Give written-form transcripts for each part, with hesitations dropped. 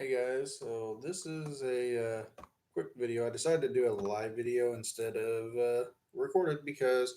Hey guys, so this is a quick video. I decided to do a live video instead of recorded because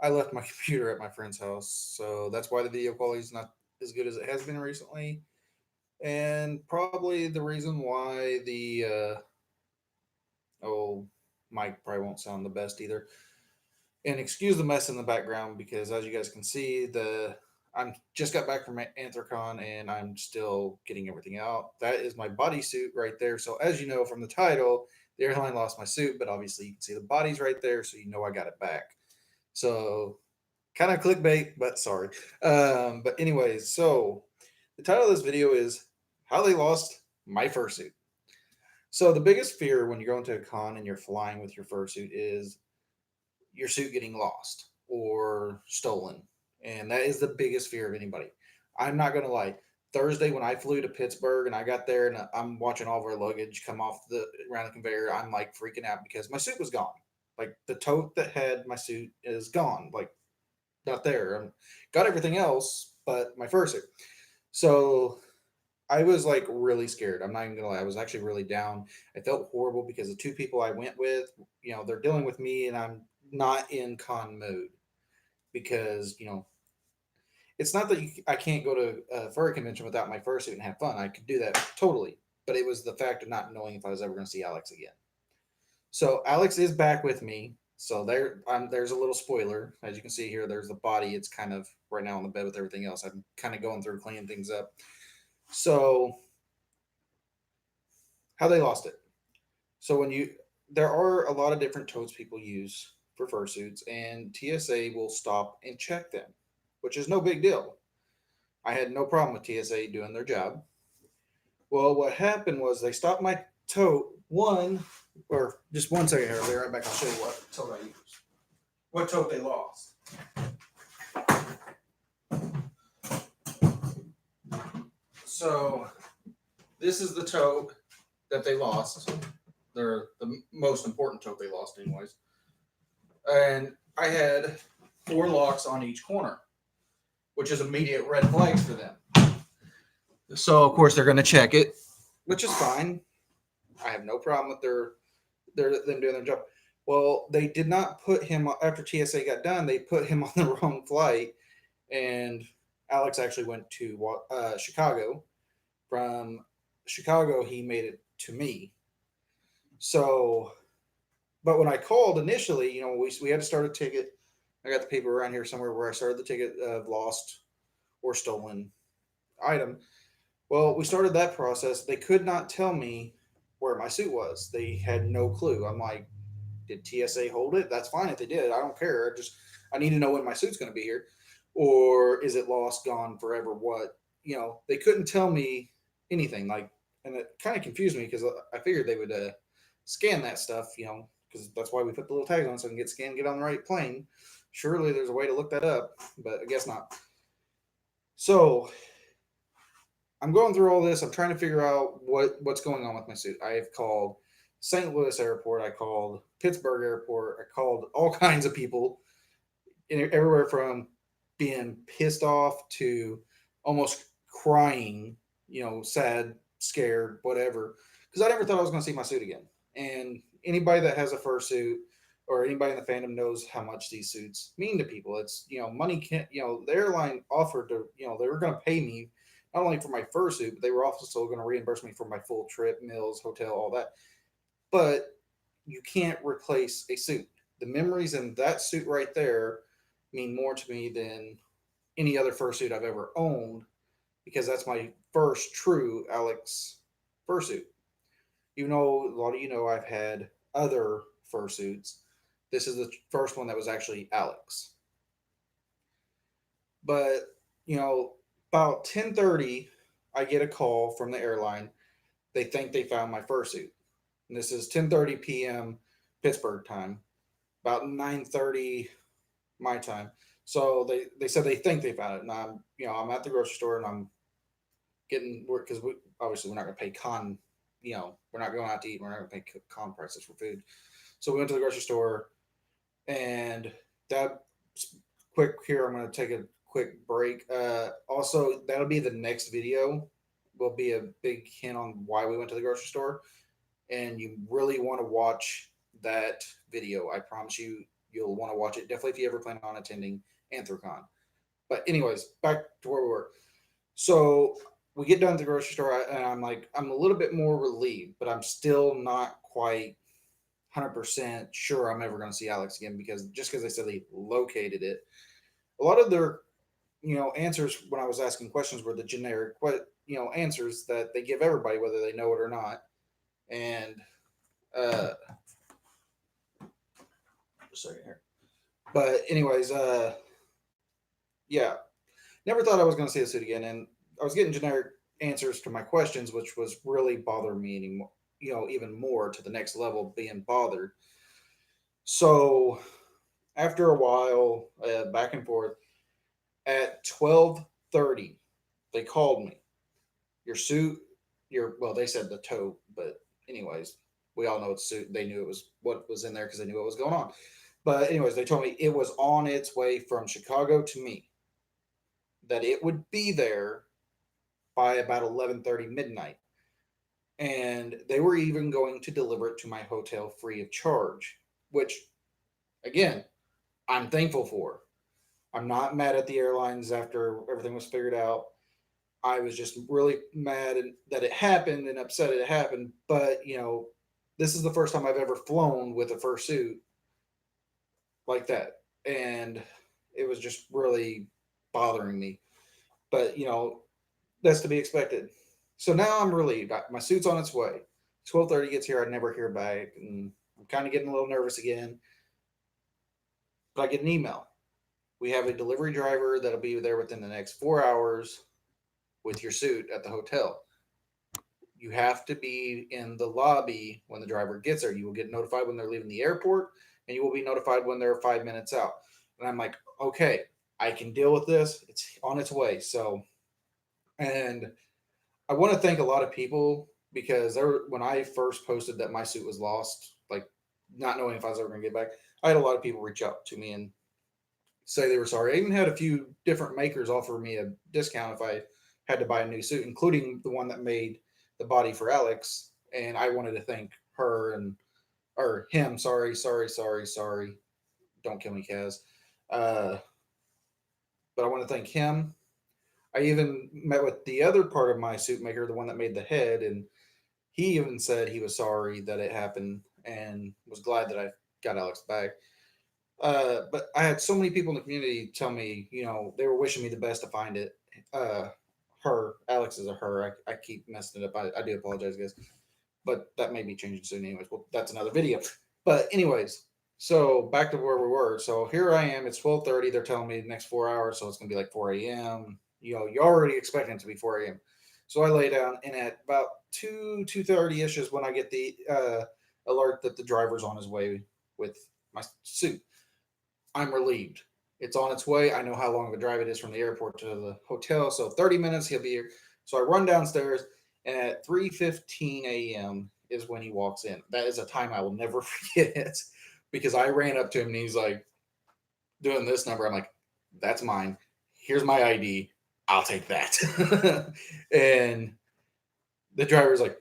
I left my computer at my friend's house. So that's why the video quality is not as good as it has been recently, and probably the reason why the oh mic probably won't sound the best either. And excuse the mess in the background because as you guys can see, the I'm just got back from Anthrocon and I'm still getting everything out. That is my bodysuit right there. So as you know from the title, the airline lost my suit, but obviously you can see the body's right there, so you know I got it back. So kind of clickbait, but sorry. But anyways, so the title of this video is how they lost my fursuit. So the biggest fear when you're going to a con and you're flying with your fursuit is your suit getting lost or stolen. And that is the biggest fear of anybody. I'm not going to lie. Thursday, when I flew to Pittsburgh and I got there and I'm watching all of our luggage come off the around the conveyor, I'm like freaking out because my suit was gone. Like the tote that had my suit is gone. Like not there. Got everything else, but my fursuit. So I was like really scared. I'm not even gonna lie. I was actually really down. I felt horrible because the two people I went with, they're dealing with me and I'm not in con mode because, it's not that I can't go to a furry convention without my fursuit and have fun. I could do that totally. But it was the fact of not knowing if I was ever going to see Alex again. So Alex is back with me. So there's a little spoiler. As you can see here, there's the body. It's kind of right now on the bed with everything else. I'm kind of going through cleaning things up. So how they lost it. So there are a lot of different totes people use for fursuits, and TSA will stop and check them, which is no big deal. I had no problem with TSA doing their job. Well, what happened was they stopped my tote. Or just 1 second here. I'll be right back. I'll show you what tote I used. What tote they lost. So this is the tote that they lost. They're the most important tote they lost, anyways. And I had 4 locks on each corner, which is immediate red flags for them. So of course they're going to check it, which is fine. I have no problem with them doing their job. Well, they did not put him after TSA got done. They put him on the wrong flight, and Alex actually went to Chicago. From Chicago, he made it to me. So, but when I called initially, we had to start a ticket. I got the paper around here somewhere where I started the ticket of lost or stolen item. Well, we started that process. They could not tell me where my suit was. They had no clue. I'm like, did TSA hold it? That's fine if they did. I don't care. I need to know when my suit's going to be here, or is it lost, gone forever? What they couldn't tell me anything. Like, and it kind of confused me because I figured they would scan that stuff. Because that's why we put the little tags on so I can get scanned, get on the right plane. Surely there's a way to look that up, but I guess not. So I'm going through all this. I'm trying to figure out what's going on with my suit. I've called St. Louis Airport. I called Pittsburgh Airport. I called all kinds of people, everywhere from being pissed off to almost crying, sad, scared, whatever. Because I never thought I was going to see my suit again. And anybody that has a fursuit or anybody in the fandom knows how much these suits mean to people. It's, money can't, the airline offered to, they were going to pay me not only for my fursuit, but they were also going to reimburse me for my full trip, meals, hotel, all that. But you can't replace a suit. The memories in that suit right there mean more to me than any other fursuit I've ever owned because that's my first true Alex fursuit. Even though a lot of I've had other fursuits, this is the first one that was actually Alex. But about 10:30, I get a call from the airline. They think they found my fursuit. And this is 10:30 p.m. Pittsburgh time, about 9:30 my time. So they said they think they found it, and I'm at the grocery store and I'm getting work because obviously we're not going to pay we're not going out to eat. We're not going to pay con prices for food. So we went to the grocery store, and that quick here. I'm going to take a quick break. Also, that'll be the next video will be a big hint on why we went to the grocery store, and you really want to watch that video. I promise you, you'll want to watch it. Definitely if you ever plan on attending Anthrocon. But anyways, back to where we were. So we get done at the grocery store, and I'm like, I'm a little bit more relieved, but I'm still not quite 100% sure I'm ever going to see Alex again, because just because they said they located it, a lot of their answers when I was asking questions were the generic answers that they give everybody, whether they know it or not. And uh, just a second here. But anyways, yeah, never thought I was going to see the suit again, and I was getting generic answers to my questions, which was really bothering me anymore. Even more to the next level, being bothered. So after a while, back and forth, at 12:30, they called me. Your suit, they said the tote, but anyways, we all know it's suit. They knew it was what was in there because they knew what was going on. But anyways, they told me it was on its way from Chicago to me. That it would be there by about 11:30 midnight, and they were even going to deliver it to my hotel free of charge, which again, I'm thankful for. I'm not mad at the airlines after everything was figured out. I was just really mad that it happened and upset it happened. But this is the first time I've ever flown with a fursuit like that, and it was just really bothering me. But that's to be expected. So now I'm relieved. My suit's on its way. 12:30 gets here. I never hear back, and I'm kind of getting a little nervous again. But I get an email. We have a delivery driver that'll be there within the next 4 hours with your suit at the hotel. You have to be in the lobby when the driver gets there. You will get notified when they're leaving the airport, and you will be notified when they're 5 minutes out. And I'm like, okay, I can deal with this. It's on its way. So, and I want to thank a lot of people because when I first posted that my suit was lost, like not knowing if I was ever going to get back, I had a lot of people reach out to me and say they were sorry. I even had a few different makers offer me a discount if I had to buy a new suit, including the one that made the body for Alex. And I wanted to thank her or him. Sorry. Don't kill me, Kaz. Uh, but I want to thank him. I even met with the other part of my suit maker, the one that made the head, and he even said he was sorry that it happened and was glad that I got Alex back. But I had so many people in the community tell me, they were wishing me the best to find it. Alex is a her. I keep messing it up. I do apologize, guys. But that may be changing soon, anyways. Well, that's another video. But anyways, so back to where we were. So here I am. It's 12:30. They're telling me the next 4 hours, so it's gonna be like 4 a.m. You're already expecting it to be 4 a.m. So I lay down, and at about 2:30 ish is when I get the alert that the driver's on his way with my suit. I'm relieved. It's on its way. I know how long of a drive it is from the airport to the hotel. So 30 minutes, he'll be here. So I run downstairs, and at 3:15 a.m. is when he walks in. That is a time I will never forget because I ran up to him and he's like doing this number. I'm like, that's mine. Here's my ID. I'll take that. And the driver's like,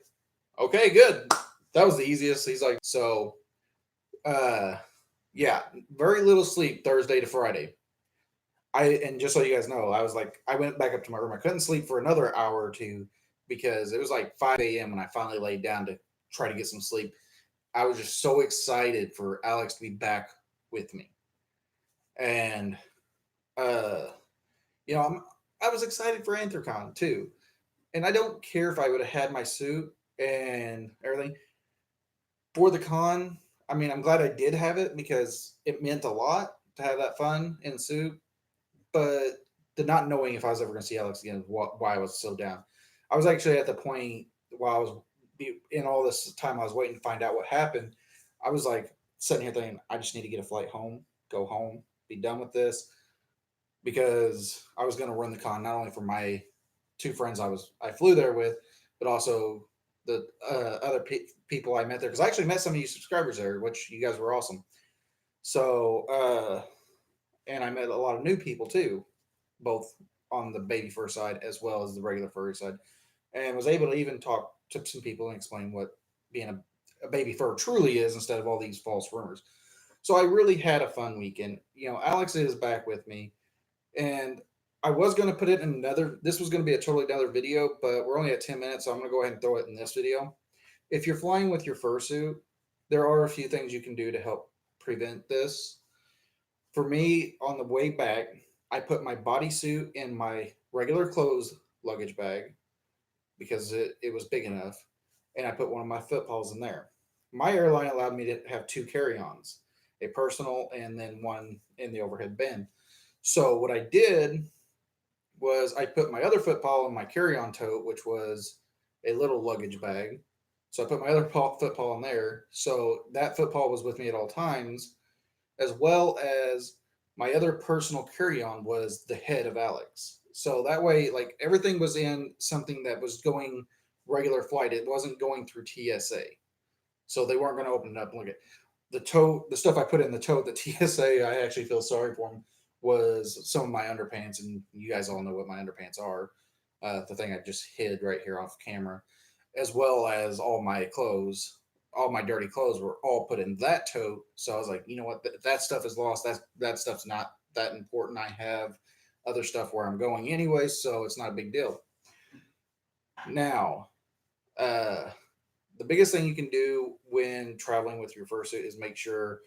okay, good. That was the easiest. He's like, so, yeah, very little sleep Thursday to Friday. And just so you guys know, I went back up to my room. I couldn't sleep for another hour or two because it was like 5 a.m. when I finally laid down to try to get some sleep. I was just so excited for Alex to be back with me. And, I was excited for Anthrocon too. And I don't care if I would have had my suit and everything for the con. I mean, I'm glad I did have it because it meant a lot to have that fun in suit. But the not knowing if I was ever going to see Alex again is why I was so down. I was actually at the point while I was in all this time I was waiting to find out what happened. I was like sitting here thinking, I just need to get a flight home, go home, be done with this, because I was going to run the con not only for my two friends I flew there with, but also the other people I met there, because I actually met some of you subscribers there, which you guys were awesome. So, and I met a lot of new people too, both on the baby fur side as well as the regular furry side. and was able to even talk to some people and explain what being a baby fur truly is instead of all these false rumors. So I really had a fun weekend. Alex is back with me, and I was going to put it in another. This was going to be a totally another video, but we're only at 10 minutes, so I'm going to go ahead and throw it in this video. If you're flying with your fursuit, there are a few things you can do to help prevent this. For me, on the way back, I put my bodysuit in my regular clothes luggage bag because it was big enough, and I put one of my footballs in there. My airline allowed me to have two carry ons, a personal and then one in the overhead bin. So, what I did was I put my other football in my carry on tote, which was a little luggage bag. So, I put my other football in there. So, that football was with me at all times, as well as my other personal carry on was the head of Alex. So that way, like everything was in something that was going regular flight. It wasn't going through TSA. So they weren't going to open it up and look at the tote. The stuff I put in the tote, the TSA, I actually feel sorry for them, was some of my underpants. And you guys all know what my underpants are. The thing I just hid right here off camera, as well as all my clothes, all my dirty clothes were all put in that tote. So I was like, you know what, that stuff is lost. That stuff's not that important. I have other stuff where I'm going anyway, so it's not a big deal. Now, uh, the biggest thing you can do when traveling with your fursuit is make sure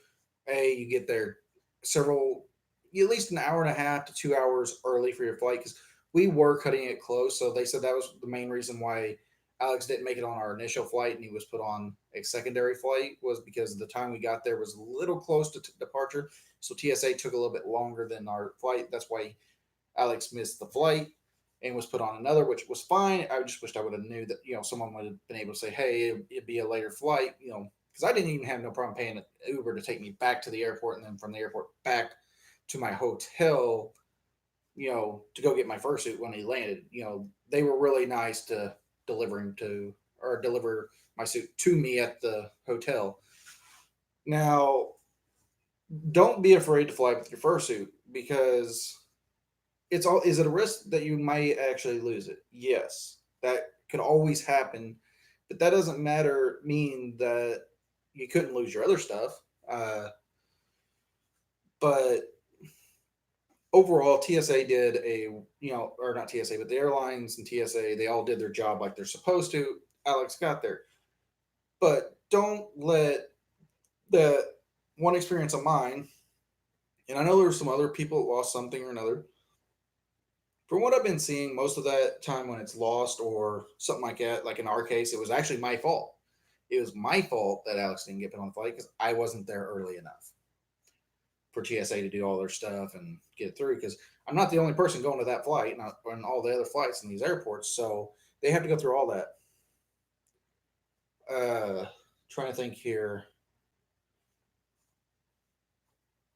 you get there several, at least an hour and a half to 2 hours early for your flight because we were cutting it close. So they said that was the main reason why Alex didn't make it on our initial flight and he was put on a secondary flight was because the time we got there was a little close to departure. So TSA took a little bit longer than our flight. That's why Alex missed the flight and was put on another, which was fine. I just wished I would have knew that someone would have been able to say, "Hey, it'd be a later flight," because I didn't even have no problem paying an Uber to take me back to the airport and then from the airport back to my hotel, to go get my fursuit when he landed. They were really nice to deliver my suit to me at the hotel. Now, don't be afraid to fly with your fursuit because it's all. Is it a risk that you might actually lose it? Yes, that could always happen, but that doesn't mean that you couldn't lose your other stuff. But overall, TSA did or not TSA, but the airlines and TSA, they all did their job like they're supposed to. Alex got there, but don't let the one experience of mine. And I know there were some other people that lost something or another. From what I've been seeing, most of that time when it's lost or something like that, like in our case, it was actually my fault. It was my fault that Alex didn't get put on the flight because I wasn't there early enough for TSA to do all their stuff and get it through. Because I'm not the only person going to that flight, and all the other flights in these airports, so they have to go through all that. Trying to think here.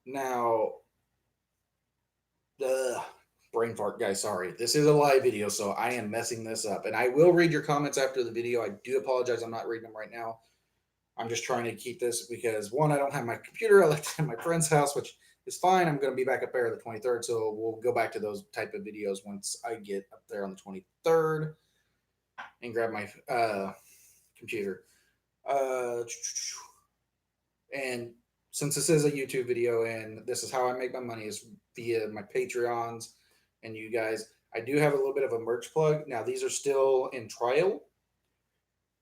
Now, the brain fart, guys. Sorry, this is a live video, so I am messing this up, and I will read your comments after the video. I do apologize. I'm not reading them right now. I'm just trying to keep this because one, I don't have my computer. I left it at my friend's house, which is fine. I'm going to be back up there the 23rd, so we'll go back to those type of videos once I get up there on the 23rd and grab my computer. And since this is a YouTube video and this is how I make my money is via my Patreons and you guys, I do have a little bit of a merch plug. Now these are still in trial,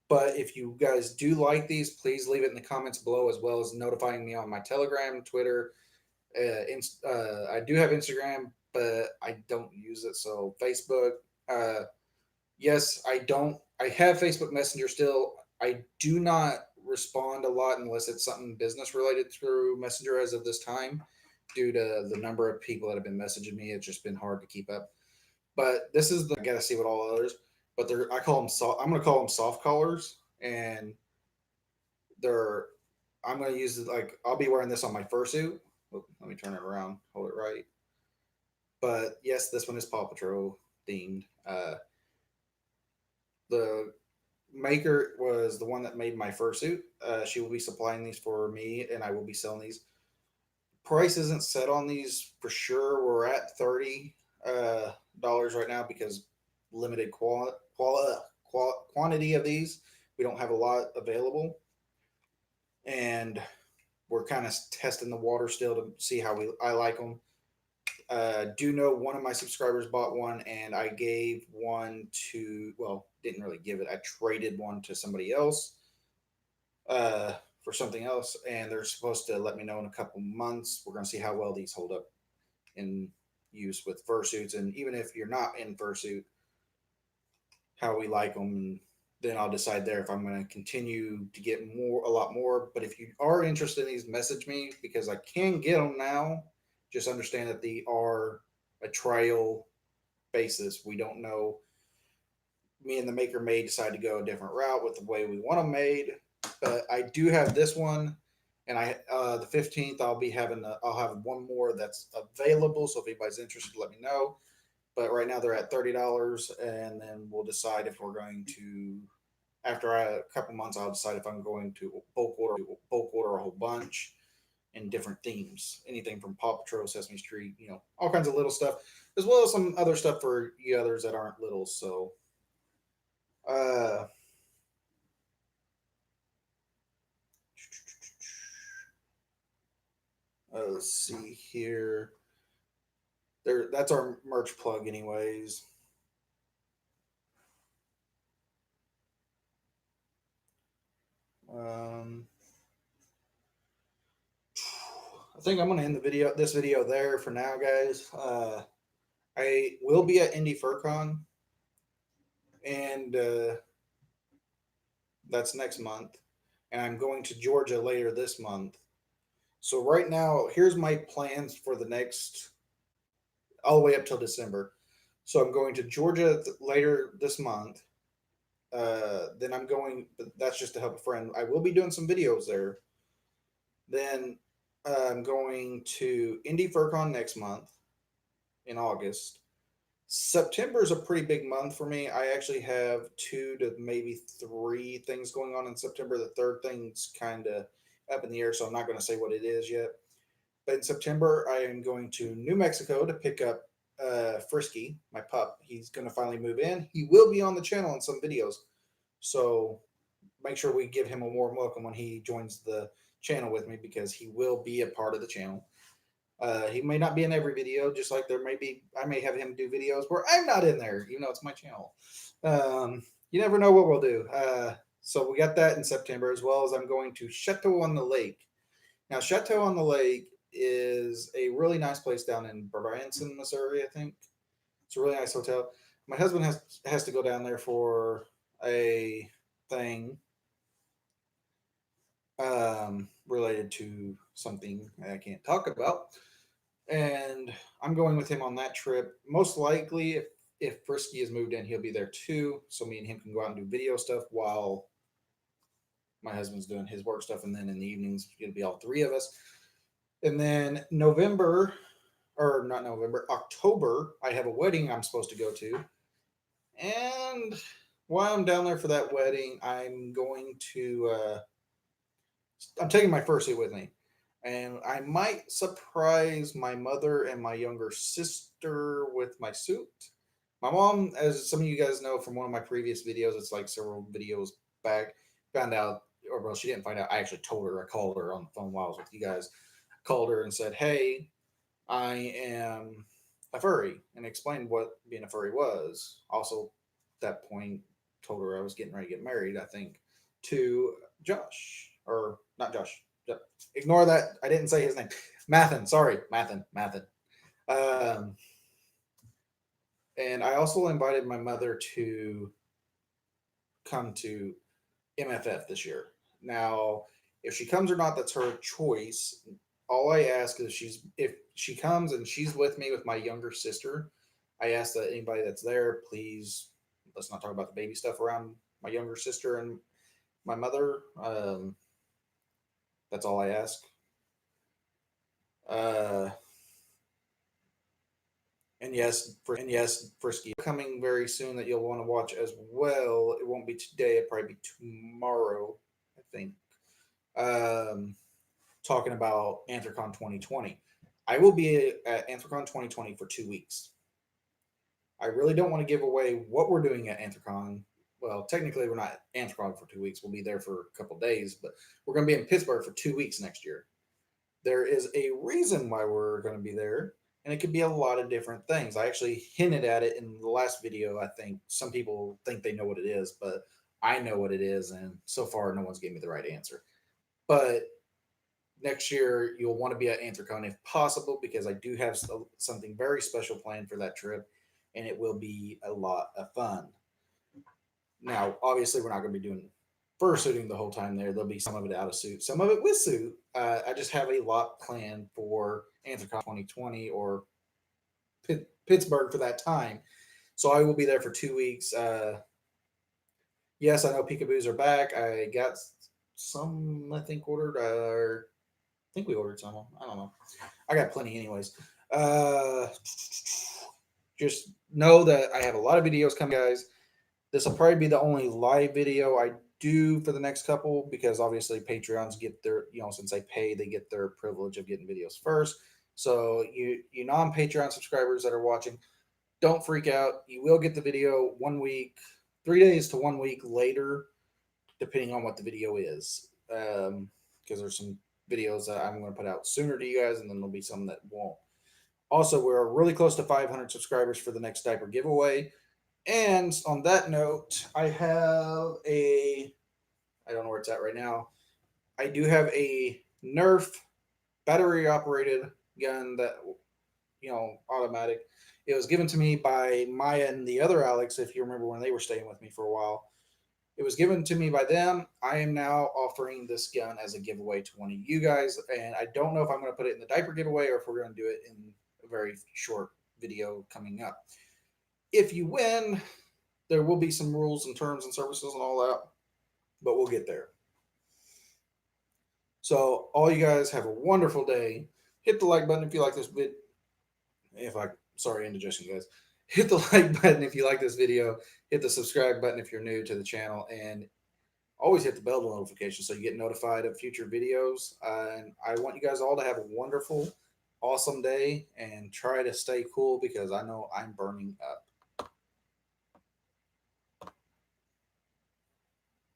but if you guys do like these, please leave it in the comments below as well as notifying me on my Telegram, Twitter. I do have Instagram, but I don't use it. So Facebook. Yes, I don't. I have Facebook Messenger still. I do not respond a lot unless it's something business related through Messenger as of this time, due to the number of people that have been messaging me. It's just been hard to keep up. But this is I gotta see what all others. But I call them soft. I'm gonna call them soft collars, and they're. I'm gonna use it like I'll be wearing this on my fursuit. Let me turn it around. Hold it right. But yes, this one is Paw Patrol themed. The maker was the one that made my fursuit. She will be supplying these for me, and I will be selling these. Price isn't set on these for sure. We're at $30 right now because limited quantity of these. We don't have a lot available, and we're kind of testing the water still to see how I like them. Do know one of my subscribers bought one, and I gave one to, well, didn't really give it. I traded one to somebody else uh, for something else, and they're supposed to let me know in a couple months. We're going to see how well these hold up in use with fursuits, and even if you're not in fursuit, how we like them, and then I'll decide there if I'm going to continue to get a lot more. But if you are interested in these, message me because I can get them now. Just understand that they are a trial basis. We don't know. Me and the maker may decide to go a different route with the way we want them made. But I do have this one, and the 15th I'll have one more that's available. So if anybody's interested, let me know. But right now they're at $30, and then we'll decide if we're going to. After a couple months, I'll decide if I'm going to bulk order a whole bunch in different themes, anything from Paw Patrol, Sesame Street, all kinds of little stuff, as well as some other stuff for you others that aren't little. So, uh, let's see here. That's our merch plug, anyways. I think I'm gonna end this video there for now, guys. I will be at Furcon, and that's next month, and I'm going to Georgia later this month. So right now, here's my plans for the next all the way up till December. So I'm going to Georgia later this month. Then I'm going. That's just to help a friend. I will be doing some videos there. Then I'm going to Furcon next month in August. September is a pretty big month for me. I actually have 2 to maybe 3 things going on in September. The third thing's kind of up in the air, so I'm not going to say what it is yet. But in September, I am going to New Mexico to pick up Frisky, my pup. He's going to finally move in. He will be on the channel in some videos. So make sure we give him a warm welcome when he joins the channel with me, because he will be a part of the channel. He may not be in every video, just like I may have him do videos where I'm not in there, even though it's my channel. You never know what we'll do. So we got that in September, as well as I'm going to Chateau on the Lake. Now, Chateau on the Lake is a really nice place down in Branson, Missouri, I think. It's a really nice hotel. My husband has to go down there for a thing related to something I can't talk about. And I'm going with him on that trip. Most likely, if Frisky is moved in, he'll be there too. So me and him can go out and do video stuff while my husband's doing his work stuff. And then in the evenings, it'll be all 3 of us. And then October, I have a wedding I'm supposed to go to. And while I'm down there for that wedding, I'm taking my fursuit with me. And I might surprise my mother and my younger sister with my suit. My mom, as some of you guys know from one of my previous videos, it's like several videos back, found out, or well, she didn't find out. I actually told her. I called her on the phone while I was with you guys. Called her and said, "Hey, I am a furry," and explained what being a furry was. Also, at that point, told her I was getting ready to get married, I think, to Josh, or not Josh. Ignore that. I didn't say his name. Mathen. Sorry, Mathen. And I also invited my mother to come to MFF this year. Now, if she comes or not, that's her choice. All I ask is if she comes and she's with me with my younger sister, I ask that anybody that's there, please, let's not talk about the baby stuff around my younger sister and my mother. That's all I ask. And yes, Frisky coming very soon that you'll want to watch as well. It won't be today; it'll probably be tomorrow, I think. Talking about Anthrocon 2020. I will be at Anthrocon 2020 for 2 weeks. I really don't want to give away what we're doing at Anthrocon well, technically we're not at Anthrocon for 2 weeks. We'll be there for a couple days, but we're going to be in Pittsburgh for 2 weeks next year. There is a reason why we're going to be there, and it could be a lot of different things. I actually hinted at it in the last video. I think some people think they know what it is, but I know what it is, and so far no one's gave me the right answer. But next year you'll want to be at Anthrocon if possible, because I do have something very special planned for that trip, and it will be a lot of fun. Now, obviously, we're not going to be doing fursuiting the whole time there. There'll be some of it out of suit, some of it with suit. I just have a lot planned for Anthrocon 2020 or Pittsburgh for that time. So I will be there for 2 weeks. Yes, I know peekaboos are back. I got some, I think, ordered. I think we ordered some. I don't know. I got plenty, anyways. Uh, just know that I have a lot of videos coming, guys. This will probably be the only live video I do for the next couple, because obviously Patreons get their, since I pay, they get their privilege of getting videos first. So you non-Patreon subscribers that are watching, don't freak out. You will get the video 1 week, 3 days to 1 week later, depending on what the video is. Because there's some videos that I'm going to put out sooner to you guys, and then there'll be some that won't. Also, we're really close to 500 subscribers for the next diaper giveaway. And on that note, I have I don't know where it's at right now. I do have a Nerf battery operated gun that, automatic. It was given to me by Maya and the other Alex, if you remember when they were staying with me for a while. It was given to me by them. I am now offering this gun as a giveaway to one of you guys. And I don't know if I'm going to put it in the diaper giveaway or if we're going to do it in a very short video coming up. If you win, there will be some rules and terms and services and all that, but we'll get there. So, all you guys have a wonderful day. Hit the like button if you like this vid. Sorry, indigestion, guys. Hit the like button if you like this video. Hit the subscribe button if you're new to the channel, and always hit the bell notification so you get notified of future videos. And I want you guys all to have a wonderful, awesome day, and try to stay cool, because I know I'm burning up.